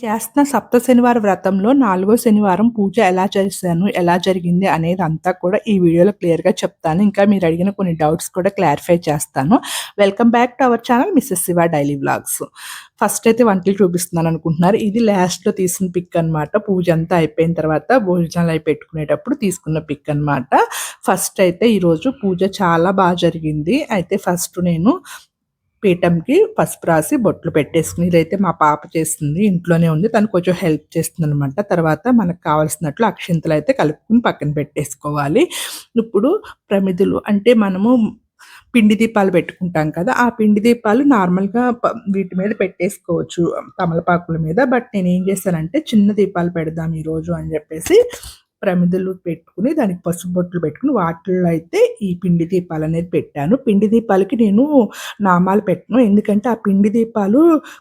చేస్తున్న సప్త శనివార వ్రతంలో 4గో శనివారం పూజ ఎలా చేశాను, ఎలా జరిగింది అనేదంతా కూడా ఈ వీడియోలో క్లియర్‌గా చెప్తాను. ఇంకా మీరు అడిగిన కొన్ని డౌట్స్ కూడా క్లారిఫై చేస్తాను. Welcome back to our channel Mrs Shiva daily vlogs. First అయితే వంటలు చూపిస్తున్నాను అనుకుంటున్నారు. ఇది లాస్ట్‌లో తీసిన పిక్ అనమాట. పూజ అంతా అయిపోయిన తర్వాత భోజనాలు అయి పెట్టుకునేటప్పుడు తీసుకున్న పిక్ అనమాట. ఫస్ట్ అయితే ఈరోజు పూజ చాలా జరిగింది. అయితే ఫస్ట్ నేను పీఠంకి పసుపు రాసి బొట్లు పెట్టేసుకుని, ఇదైతే మా పాప చేస్తుంది. ఇంట్లోనే ఉంది. తను కొంచెం హెల్ప్ చేస్తుందనమాట. తర్వాత మనకు కావాల్సినట్లు అక్షింతలైతే కలుపుకొని పక్కన పెట్టేసుకోవాలి. ఇప్పుడు ప్రమిదలు అంటే మనము పిండి దీపాలు పెట్టుకుంటాం కదా! ఆ పిండి దీపాలు నార్మల్‌గా వీటి మీద పెట్టేసుకోవచ్చు తమలపాకుల మీద. బట్ నేనేం చేశానంటే చిన్న దీపాలు పెడదాం ఈరోజు అని చెప్పేసి ప్రమిదలు పెట్టుకుని దానికి పసుపు బొట్లు పెట్టుకుని వాటిల్లో అయితే ఈ పిండి దీపాలనేది పెట్టాను. పిండి దీపాలకి నేను నామాలు పెట్టను. ఎందుకంటే ఆ పిండి దీపాలు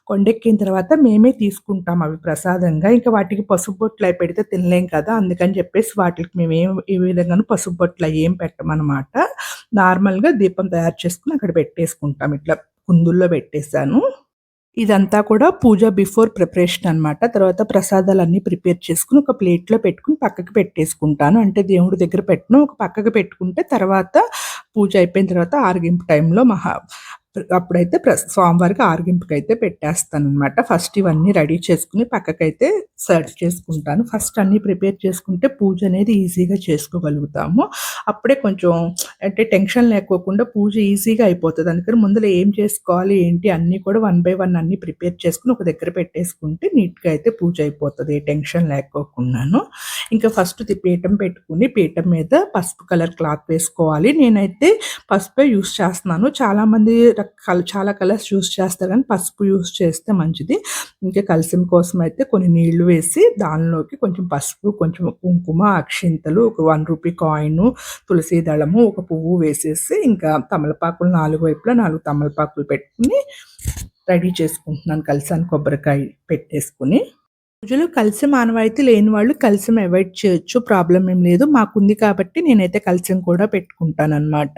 కొండెక్కిన తర్వాత మేమే తీసుకుంటాం అవి ప్రసాదంగా. ఇంకా వాటికి పసుపు బొట్లు అయి పెడితే తినలేం కదా! అందుకని చెప్పేసి వాటికి మేమేం ఈ విధంగాను పసుపు బొట్లు అయ్యేం పెట్టమనమాట. నార్మల్‌గా దీపం తయారు చేసుకొని అక్కడ పెట్టేసుకుంటాం. ఇట్లా కుందుల్లో పెట్టేసాను. ఇదంతా కూడా పూజ బిఫోర్ ప్రిపరేషన్ అనమాట. తర్వాత ప్రసాదాలన్నీ ప్రిపేర్ చేసుకొని ఒక ప్లేట్‌లో పెట్టుకొని పక్కకి పెట్టేసుకుంటాను. అంటే దేవుడి దగ్గర పెట్టను. ఒక పక్కకి పెట్టుకుంటే తర్వాత పూజ అయిపోయిన తర్వాత ఆరగింపు టైంలో అప్పుడైతే స్వామివారికి ఆరగింపుకైతే పెట్టేస్తాననమాట. ఫస్ట్ ఇవన్నీ రెడీ చేసుకొని పక్కకైతే సెర్వ్ చేసుకుంటాను. ఫస్ట్ అన్నీ ప్రిపేర్ చేసుకుంటే పూజ అనేది ఈజీగా చేసుకోగలుగుతాము. అప్పుడే కొంచెం అంటే టెన్షన్ లేకోకుండా పూజ ఈజీగా అయిపోతది. అందుకని ముందల ఏం చేసుకోవాలి ఏంటి అన్నీ కూడా వన్ బై వన్ అన్నీ ప్రిపేర్ చేసుకొని ఒక దగ్గర పెట్టేసుకుంటే నీట్‌గా అయితే పూజ అయిపోతది. ఏ టెన్షన్ లేకోకుండాను. ఇంకా ఫస్ట్ పీఠం పెట్టుకొని పీఠం మీద పసుపు కలర్ క్లాత్ వేసుకోవాలి. నేనైతే పసుపే యూజ్ చేస్తున్నాను. చాలామంది చాలా కలర్స్ యూజ్ చేస్తారు కానీ పసుపు యూజ్ చేస్తే మంచిది. ఇంకా కలశం కోసం అయితే కొన్ని నీళ్లు వేసి దానిలోకి కొంచెం పసుపు, కొంచెం కుంకుమ, అక్షింతలు, ఒక రూ. 1 కాయిను, తులసి దళము, ఒక పువ్వు వేసేసి ఇంకా తమలపాకులు 4 వైపులా 4 తమలపాకులు పెట్టుకొని రెడీ చేసుకుంటున్నాను. కలశానికి కొబ్బరికాయ పెట్టేసుకొని. పూజలో కలశం ఆనవాయితీ లేని వాళ్ళు కలశం అవాయిడ్ చేయొచ్చు. ప్రాబ్లమ్ ఏం లేదు. మాకుంది కాబట్టి నేనైతే కలశం కూడా పెట్టుకుంటాననమాట.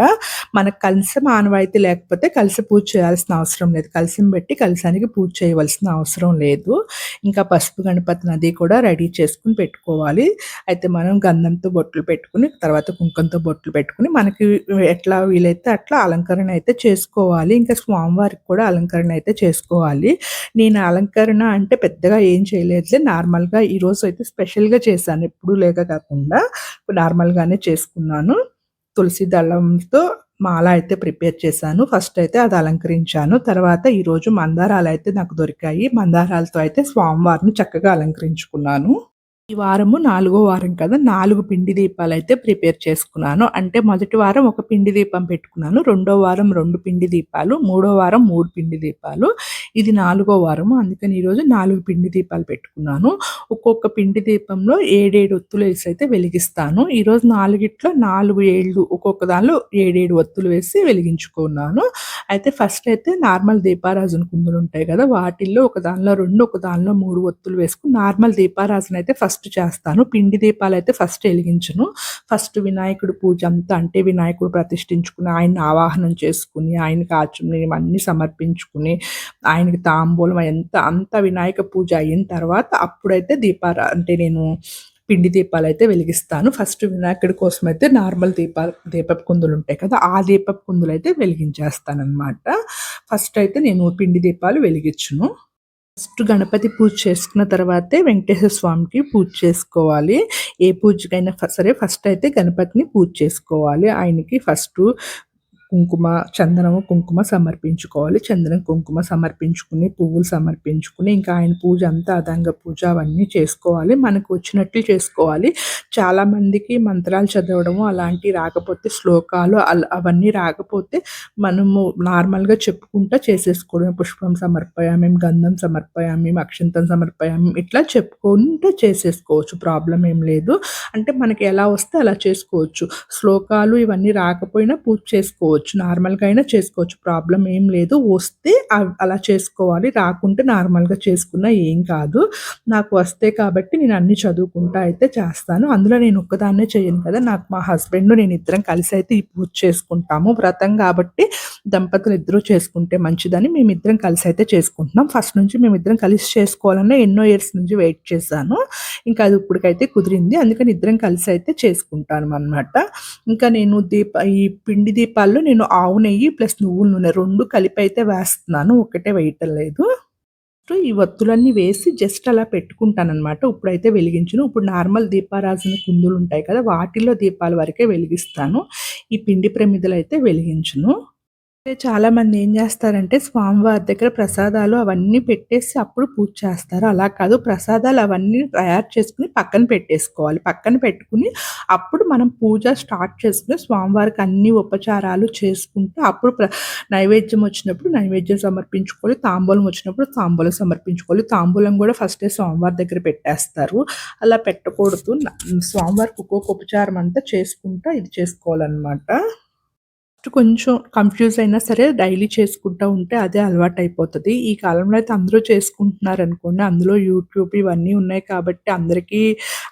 మనకు కలశం ఆనవాయితీ లేకపోతే కలశ పూజ చేయాల్సిన అవసరం లేదు. కలశం పెట్టి కలశానికి పూజ చేయవలసిన అవసరం లేదు. ఇంకా పసుపు గణపతిని అది కూడా రెడీ చేసుకొని పెట్టుకోవాలి. అయితే మనం గంధంతో బొట్లు పెట్టుకుని తర్వాత కుంకుమతో బొట్లు పెట్టుకుని మనకి ఎట్లా వీలైతే అట్లా అలంకరణ అయితే చేసుకోవాలి. ఇంకా స్వామివారికి కూడా అలంకరణ అయితే చేసుకోవాలి. నేను అలంకరణ అంటే పెద్దగా ఏం చేయలేదు. నార్మల్‌గా ఈరోజు అయితే స్పెషల్‌గా చేశాను. ఎప్పుడూ లేక కాకుండా నార్మల్‌గానే చేసుకున్నాను. తులసి దళంతో మాల అయితే ప్రిపేర్ చేశాను. ఫస్ట్ అయితే అది అలంకరించాను. తర్వాత ఈరోజు మందారాలైతే నాకు దొరికాయి. మందారాలతో అయితే స్వామివారిని చక్కగా అలంకరించుకున్నాను. ఈ వారము 4గో వారం కదా! 4 పిండి దీపాలైతే ప్రిపేర్ చేసుకున్నాను. అంటే మొదటి వారం ఒక పిండి దీపం పెట్టుకున్నాను. రెండో వారం 2 పిండి దీపాలు, మూడో వారం 3 పిండి దీపాలు. ఇది 4గో వారము. అందుకని ఈరోజు 4 పిండి దీపాలు పెట్టుకున్నాను. ఒక్కొక్క పిండి దీపంలో 7 ఒత్తులేసి అయితే వెలిగిస్తాను. ఈరోజు 4 4 ఒక్కొక్క దానిలో 7 ఒత్తులు వేసి వెలిగించుకున్నాను. అయితే ఫస్ట్ అయితే నార్మల్ దీపారాజన కుందులుంటాయి కదా! వాటిల్లో ఒక దానిలో 2, ఒక దానిలో 3 ఒత్తులు వేసుకొని నార్మల్ దీపారాజనైతే ఫస్ట్ చేస్తాను. పిండి దీపాలైతే ఫస్ట్ ఎలిగించను. ఫస్ట్ వినాయకుడి పూజ అంతా అంటే వినాయకుడు ప్రతిష్ఠించుకుని, ఆయన్ని ఆవాహనం చేసుకుని, ఆయనకి ఆచమనీయం అన్నీ సమర్పించుకుని, ఆయనకి తాంబూలం అంతా వినాయక పూజ అయిన తర్వాత అప్పుడైతే అంటే నేను పిండి దీపాలైతే వెలిగిస్తాను. ఫస్ట్ వినాయకుడి కోసమైతే నార్మల్ దీపపు కుందులుంటాయి కదా! ఆ దీపపు కుందులైతే వెలిగించేస్తాననమాట. ఫస్ట్ అయితే నేను పిండి దీపాలు వెలిగించను. ఫస్ట్ గణపతి పూజ చేసుకున్న తర్వాతే వెంకటేశ్వర స్వామికి పూజ చేసుకోవాలి. ఏ పూజకైనా సరే ఫస్ట్ అయితే గణపతిని పూజ చేసుకోవాలి. ఆయనకి ఫస్టు చందనము, కుంకుమ సమర్పించుకోవాలి. చందనం, కుంకుమ సమర్పించుకుని, పువ్వులు సమర్పించుకుని, ఇంకా ఆయన పూజ అంతా అదంగ పూజ అవన్నీ చేసుకోవాలి. మనకు వచ్చినట్లు చేసుకోవాలి. చాలామందికి మంత్రాలు చదవడము అలాంటివి రాకపోతే శ్లోకాలు అవన్నీ రాకపోతే మనము నార్మల్‌గా చెప్పుకుంటా చేసేసుకోవడమే. పుష్పం సమర్పయామి, గంధం సమర్పయామి, అక్షంతం సమర్పయామి ఇట్లా చెప్పుకుంటూ చేసేసుకోవచ్చు. ప్రాబ్లమ్ ఏం లేదు. అంటే మనకి ఎలా వస్తే అలా చేసుకోవచ్చు. శ్లోకాలు ఇవన్నీ రాకపోయినా పూజ చేసుకోవచ్చు. చేసుకోవచ్చు. నార్మల్‌గా అయినా చేసుకోవచ్చు. ప్రాబ్లమ్ ఏం లేదు. వస్తే అలా చేసుకోవాలి. రాకుంటే నార్మల్‌గా చేసుకున్నా ఏం కాదు. నాకు వస్తే కాబట్టి నేను అన్నీ చదువుకుంటా అయితే చేస్తాను. అందులో నేను ఒక్కదాన్నే చెయ్యను కదా! నాకు మా హస్బెండ్ నేనిద్దరం కలిసైతే ఈ పూజ చేసుకుంటాము. వ్రతం కాబట్టి దంపతులిద్దరూ చేసుకుంటే మంచిదని మేమిద్దరం కలిసైతే చేసుకుంటున్నాం. ఫస్ట్ నుంచి మేమిద్దరం కలిసి చేసుకోవాలని ఎన్నో ఇయర్స్ నుంచి వెయిట్ చేశాను. ఇంకా అది ఇప్పటికైతే కుదిరింది. అందుకని ఇద్దరం కలిసైతే చేసుకుంటామనమాట. ఇంకా నేను ఈ పిండి దీపాల్లో నేను ఆవు నెయ్యి ప్లస్ నువ్వుల నూనె 2 కలిపైతే వేస్తున్నాను. ఒకటే వేయటం లేదు. ఈ వత్తులన్నీ వేసి జస్ట్ అలా పెట్టుకుంటాననమాట. ఇప్పుడైతే వెలిగించను. ఇప్పుడు నార్మల్ దీపారాజన కుందులుంటాయి కదా! వాటిల్లో దీపాల వరకే వెలిగిస్తాను. ఈ పిండి ప్రమిదలైతే వెలిగించను. అంటే చాలామంది ఏం జేస్తారంటే స్వామివారి దగ్గర ప్రసాదాలు అవన్నీ పెట్టేసి అప్పుడు పూజ చేస్తారు. అలా కాదు, ప్రసాదాలు అవన్నీ తయారు చేసుకొని పక్కన పెట్టేసుకోవాలి. పక్కన పెట్టుకొని అప్పుడు మనం పూజ స్టార్ట్ చేసుకొని స్వామివారికి అన్ని ఉపచారాలు చేసుకుంటే అప్పుడు నైవేద్యం వచ్చినప్పుడు నైవేద్యం సమర్పించుకోవాలి. తాంబూలం వచ్చినప్పుడు తాంబూలం సమర్పించుకోవాలి. తాంబూలం గూడా ఫస్టే స్వామివారి దగ్గర పెట్టేస్తారు. అలా పెట్టకూడదు. స్వామివారికి ఒక్కొక్క ఉపచారం అంతా చేసుకుంటా ఇది చేసుకోవాలనమాట. కొంచెం కన్‌ఫ్యూజ్ అయినా సరే డైలీ చేసుకుంటా ఉంటే అదే అలవాటయిపోతది. ఈ కాలంలో అయితే అందరూ చేసుకుంటున్నారనుకోండి. అందులో యూట్యూబ్ ఇవన్నీ ఉన్నాయి కాబట్టి అందరికీ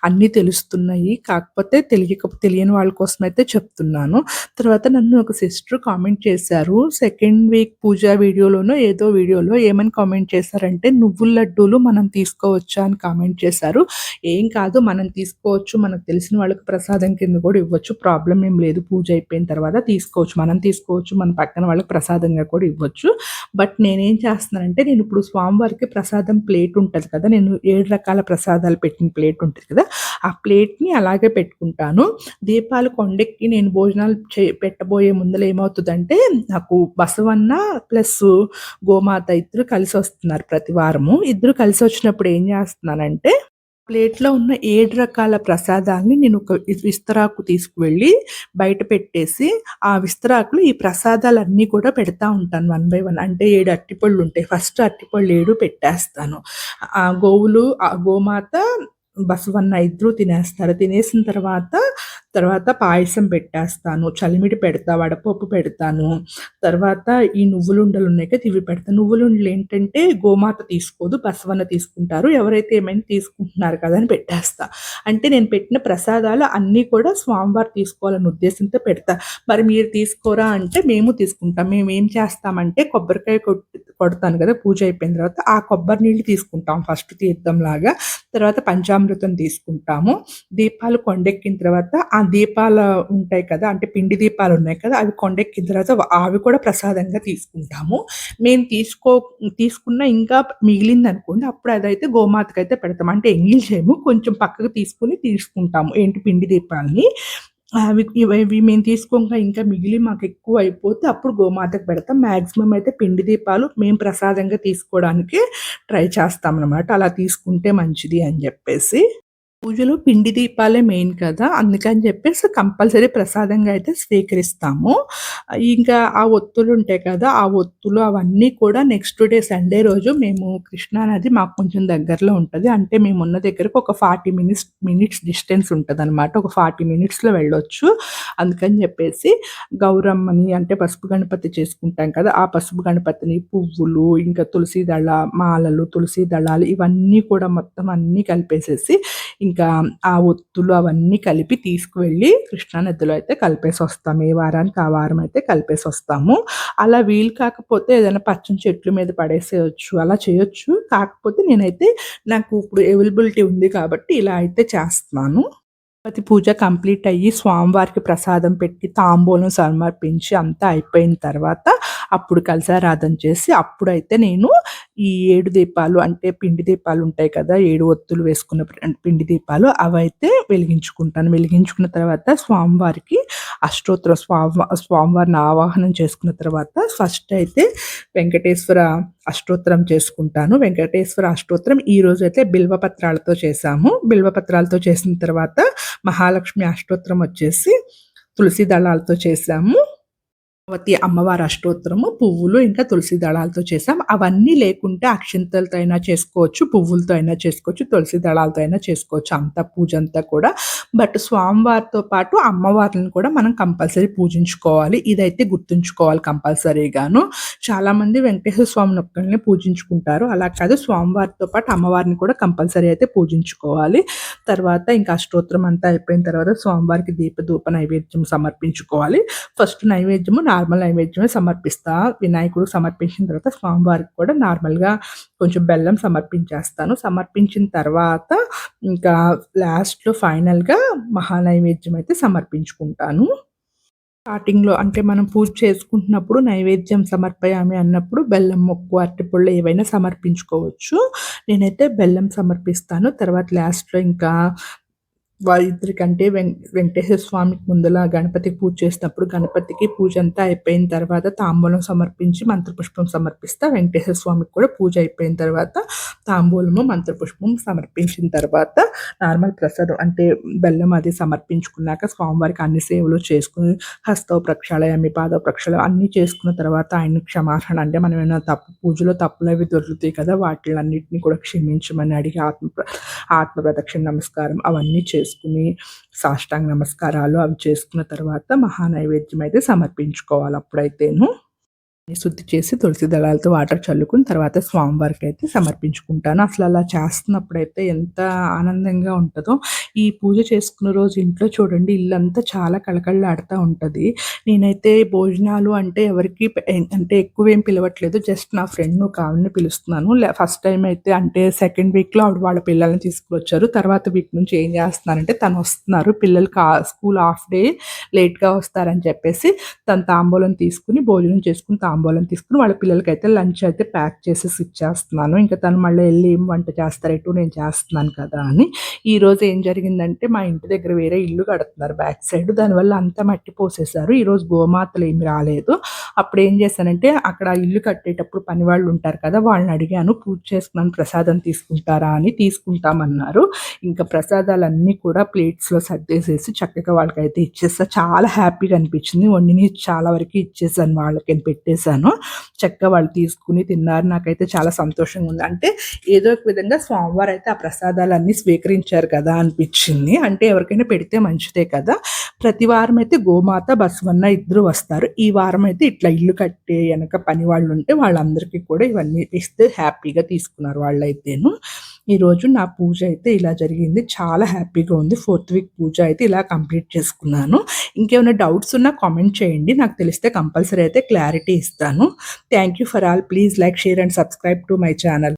అన్నీ తెలుస్తున్నాయి. కాకపోతే తెలియని వాళ్ళ కోసమయితే చెప్తున్నాను. తర్వాత నన్ను ఒక సిస్టర్ కామెంట్ చేశారు. సెకండ్ వీక్ పూజ వీడియోలోనో ఏదో వీడియోలో ఏమని కామెంట్ చేశారంటే, "నువ్వుల లడ్డూలు మనం తీసుకోవచ్చా?" అని కామెంట్ చేశారు. ఏం కాదు, మనం తీసుకోవచ్చు. మనకు తెలిసిన వాళ్ళకి ప్రసాదం కింద కూడా ఇవ్వచ్చు. ప్రాబ్లమ్ ఏం లేదు. పూజ అయిపోయిన తర్వాత తీసుకోవచ్చు. మనం తీసుకోవచ్చు. మన పక్కన వాళ్ళకి ప్రసాదంగా కూడా ఇవ్వచ్చు. బట్ నేనేం చేస్తున్నానంటే, నేను ఇప్పుడు స్వామివారికి ప్రసాదం ప్లేట్ ఉంటది కదా! నేను 7 రకాల ప్రసాదాలు పెట్టిన ప్లేట్ ఉంటది కదా! ఆ ప్లేట్‌ని అలాగే పెట్టుకుంటాను. దీపాలు కొండెక్కి నేను భోజనాలు పెట్టబోయే ముందల ఏమవుతదంటే, నాకు బసవన్న ప్లస్ గోమాత ఇద్దరు కలిసొస్తున్నారు ప్రతి వారము. ఇద్దరు కలిసొచ్చినప్పుడు ఏం చేస్తున్నానంటే, ప్లేట్‌లో ఉన్న 7 రకాల ప్రసాదాల్ని నేను ఒక విస్తరాకు తీసుకువెళ్ళి బయట పెట్టేసి, ఆ విస్తరాకులో ఈ ప్రసాదాలన్నీ కూడా పెడతా ఉంటాను వన్ బై వన్. అంటే 7 అరటిపళ్ళుంటాయి. ఫస్ట్ అరటిపళ్ళు 7 పెట్టేస్తాను. ఆ గోవులు, ఆ గోమాత, బసవన్న ఇద్దరూ తినేస్తారు. తినేసిన తర్వాత పాయసం పెట్టేస్తాను. చలిమిడి పెడతా, వడపప్పు పెడతాను. తర్వాత ఈ నువ్వులుండలున్నాయి కదా! ఇవి పెడతాను. నువ్వులుండలేంటంటే గోమాత తీసుకోదు. బసవన్న తీసుకుంటారు. ఎవరైతే ఏమైనా తీసుకుంటున్నారు కదా అని పెట్టేస్తా. అంటే నేను పెట్టిన ప్రసాదాలు అన్నీ కూడా స్వామివారు తీసుకోవాలన్న ఉద్దేశంతో పెడతా. మరి మీరు తీసుకోరా అంటే మేము తీసుకుంటాం. మేమేం చేస్తామంటే కొబ్బరికాయ కొడతాను కదా! పూజ అయిపోయిన తర్వాత ఆ కొబ్బరి నీళ్ళు తీసుకుంటాం ఫస్ట్ తీర్థంలాగా. తర్వాత పంచామృతం తీసుకుంటాము. దీపాలు కొండెక్కిన తర్వాత ఆ దీపాల ఉంటాయి కదా! అంటే పిండి దీపాలున్నాయి కదా! అవి కొండెక్కిన తర్వాత అవి కూడా ప్రసాదంగా తీసుకుంటాము. మేము తీసుకున్న ఇంకా మిగిలిందనుకోండి అప్పుడు అదైతే గోమాతకైతే పెడతాం. అంటే ఎంగిల్ చేయము. కొంచెం పక్కకు తీసుకొని తీసుకుంటాము. ఏంటి పిండి దీపాల్ని. ఇవి మేము తీసుకోంగా ఇంకా మిగిలి మాకెక్కువ అయిపోతే అప్పుడు గోమాతకు పెడతాం. మాక్సిమం అయితే పిండి దీపాలు మేము ప్రసాదంగా తీసుకోవడానికి ట్రై చేస్తామనమాట. అలా తీసుకుంటే మంచిది అని జెప్పేసి. పూజలో పిండి దీపాలే మెయిన్ కదా! అందుకని చెప్పేసి కంపల్సరీ ప్రసాదంగా అయితే స్వీకరిస్తాము. ఇంకా ఆ ఒత్తులుంటాయి కదా! ఆ ఒత్తులు అవన్నీ కూడా నెక్స్ట్ డే సండే రోజు మేము కృష్ణా నది మాకు కొంచెం దగ్గరలో ఉంటది. అంటే మేమున్న దగ్గరకు ఒక 40 మినిట్స్ డిస్టెన్స్ ఉంటదనమాట. ఒక 40 మినిట్స్‌లో వెళ్ళొచ్చు. అందుకని చెప్పేసి గౌరమ్మని అంటే పసుపు గణపతి చేసుకుంటాం కదా! ఆ పసుపు గణపతిని, పువ్వులు, ఇంకా తులసి మాలలు, తులసి దళాలు ఇవన్నీ కూడా మొత్తం అన్నీ కలిపేసేసి ఇంకా ఆ ఒత్తులు అవన్నీ కలిపి తీసుకువెళ్ళి కృష్ణానదిలో అయితే కలిపేసొస్తాం. ఏ వారానికి ఆ వారం అయితే కలిపేసొస్తాము. అలా వీలు కాకపోతే ఏదైనా పచ్చని చెట్ల మీద పడేసేయొచ్చు. అలా చేయొచ్చు. కాకపోతే నేనైతే నాకు ఇప్పుడు అవైలబిలిటీ ఉంది కాబట్టి ఇలా అయితే చేస్తున్నాను. గణపతి పూజ కంప్లీట్ అయ్యి స్వామివారికి ప్రసాదం పెట్టి తాంబూలం సమర్పించి అంతా అయిపోయిన తర్వాత అప్పుడు కలశారాధన చేసి అప్పుడైతే నేను ఈ 7 దీపాలు అంటే పిండి దీపాలు ఉంటాయి కదా! 7 ఒత్తులు వేసుకున్న పిండి దీపాలు అవైతే వెలిగించుకుంటాను. వెలిగించుకున్న తర్వాత స్వామివారికి స్వామివారిని ఆవాహనం చేసుకున్న తర్వాత ఫస్ట్ అయితే వెంకటేశ్వర అష్టోత్తరం చేసుకుంటాను. వెంకటేశ్వర అష్టోత్తరం ఈరోజైతే బిల్వపత్రాలతో చేశాము. బిల్వపత్రాలతో చేసిన తర్వాత మహాలక్ష్మి అష్టోత్తరం వచ్చేసి తులసి దళాలతో చేశాము. పద్మావతి అమ్మవారి అష్టోత్తరము, పువ్వులు, ఇంకా తులసి దళాలతో చేసాం. అవన్నీ లేకుంటే అక్షింతలతో అయినా చేసుకోవచ్చు, పువ్వులతో అయినా చేసుకోవచ్చు, తులసి దళాలతో అయినా చేసుకోవచ్చు అంతా పూజ అంతా కూడా. బట్ స్వామివారితో పాటు అమ్మవార్లను కూడా మనం కంపల్సరీ పూజించుకోవాలి. ఇదైతే గుర్తుంచుకోవాలి కంపల్సరీగాను. చాలామంది వెంకటేశ్వర స్వామిని ఒక్కళ్ళనే పూజించుకుంటారు. అలా కాదు, స్వామివారితో పాటు అమ్మవారిని కూడా కంపల్సరీ అయితే పూజించుకోవాలి. తర్వాత ఇంకా అష్టోత్తరం అంతా అయిపోయిన తర్వాత స్వామివారికి దీపధూప నైవేద్యం సమర్పించుకోవాలి. ఫస్ట్ నైవేద్యము నార్మల్ నైవేద్యమే సమర్పిస్తా. వినాయకుడు సమర్పించిన తర్వాత స్వామివారికి కూడా నార్మల్‌గా కొంచెం బెల్లం సమర్పించేస్తాను. సమర్పించిన తర్వాత ఇంకా లాస్ట్‌లో ఫైనల్‌గా మహానైవేద్యం అయితే సమర్పించుకుంటాను. స్టార్టింగ్‌లో అంటే మనం పూజ చేసుకుంటున్నప్పుడు నైవేద్యం సమర్పయామి అన్నప్పుడు బెల్లం ముక్కు, అరటిపళ్ళు ఏవైనా సమర్పించుకోవచ్చు. నేనైతే బెల్లం సమర్పిస్తాను. తర్వాత లాస్ట్‌లో ఇంకా వాళ్ళిద్దరికంటే వెంకటేశ్వర స్వామికి ముందల గణపతికి పూజ చేసినప్పుడు గణపతికి పూజ అంతా అయిపోయిన తర్వాత తాంబూలం సమర్పించి మంత్రపుష్పం సమర్పిస్తా. వెంకటేశ్వర స్వామికి కూడా పూజ అయిపోయిన తర్వాత తాంబూలము, మంత్రపుష్పం సమర్పించిన తర్వాత నార్మల్ ప్రసాదం అంటే బెల్లం అది సమర్పించుకున్నాక స్వామివారికి అన్ని సేవలు చేసుకుని హస్తవ ప్రక్షాళయామి, పాదవ ప్రక్షాళన అన్నీ చేసుకున్న తర్వాత ఆయన్ని క్షమార్హణ అంటే మనం ఏమైనా పూజలో తప్పులు అవి దొరుకుతాయి కదా, వాటిలన్నిటిని కూడా క్షమించమని అడిగి ఆత్మ ప్రదక్షిణ నమస్కారం అవన్నీ చేసుకుని సాష్టాంగ నమస్కారాలు అవి చేసుకున్న తర్వాత మహానైవేద్యం అయితే సమర్పించుకోవాలి. అప్పుడైతేను శుద్ధి చేసి తులసి దళాలతో వాటర్ చల్లుకుని తర్వాత స్వామివారికి అయితే సమర్పించుకుంటాను. అసలు అలా చేస్తున్నప్పుడైతే ఎంత ఆనందంగా ఉంటుందో. ఈ పూజ చేసుకున్న రోజు ఇంట్లో చూడండి ఇల్లంతా చాలా కళకళలాడుతూ ఉంటుంది. నేనైతే భోజనాలు అంటే ఎవరికి అంటే ఎక్కువేం పిలవట్లేదు. జస్ట్ నా ఫ్రెండ్ ఒక ఆవిడని పిలుస్తున్నాను. ఫస్ట్ టైం అయితే అంటే సెకండ్ వీక్లో ఆవిడ వాళ్ళ పిల్లల్ని తీసుకువచ్చారు. తర్వాత వీక్ నుంచి ఏం చేస్తున్నారంటే తను వస్తున్నారు, పిల్లలు స్కూల్ హాఫ్ డే లేట్గా వస్తారని చెప్పేసి తను తాంబూలం తీసుకుని భోజనం చేసుకుని తాంబూలం తీసుకుని వాళ్ళ పిల్లలకైతే లంచ్ అయితే ప్యాక్ చేసేసి ఇచ్చేస్తున్నాను. ఇంకా తను మళ్ళీ వెళ్ళి ఏం వంట చేస్తారు, ఎటు నేను చేస్తున్నాను కదా అని. ఈరోజు ఏం జరిగిందంటే మా ఇంటి దగ్గర వేరే ఇల్లు కడుతున్నారు బ్యాక్ సైడ్, దానివల్ల అంతా మట్టి పోసేశారు. ఈరోజు గోమాతలు ఏమి రాలేదు. అప్పుడు ఏం చేశానంటే అక్కడ ఇల్లు కట్టేటప్పుడు పని వాళ్ళు ఉంటారు కదా, వాళ్ళని అడిగాను పూజ చేసుకున్నాను ప్రసాదం తీసుకుంటారా అని. తీసుకుంటామన్నారు. ఇంకా ప్రసాదాలన్నీ కూడా ప్లేట్స్లో సర్దేసేసి చక్కగా వాళ్ళకైతే ఇచ్చేస్తా. చాలా హ్యాపీగా అనిపించింది. వండిని చాలా వరకు ఇచ్చేసాను, వాళ్ళకి పెట్టేశాను. చక్కగా వాళ్ళు తీసుకుని తిన్నారు. నాకైతే చాలా సంతోషంగా ఉంది. అంటే ఏదో ఒక విధంగా స్వామివారు అయితే ఆ ప్రసాదాలన్నీ స్వీకరించారు కదా అనిపించింది. అంటే ఎవరికైనా పెడితే మంచిదే కదా. ప్రతి వారం అయితే గోమాత, బసవన్న ఇద్దరు వస్తారు. ఈ వారం అయితే ఇట్లా ఇల్లు కట్టే వెనక పని వాళ్ళు ఉంటే వాళ్ళందరికీ కూడా ఇవన్నీ ఇస్తే హ్యాపీగా తీసుకున్నారు వాళ్ళైతేను. ఈరోజు నా పూజ అయితే ఇలా జరిగింది. చాలా హ్యాపీగా ఉంది. 4th వీక్ పూజ అయితే ఇలా కంప్లీట్ చేసుకున్నాను. ఇంకేమైనా డౌట్స్ ఉన్నా కామెంట్ చేయండి. నాకు తెలిస్తే కంపల్సరీ అయితే క్లారిటీ ఇస్తాను. Thank you for all. Please like, share and subscribe to my channel.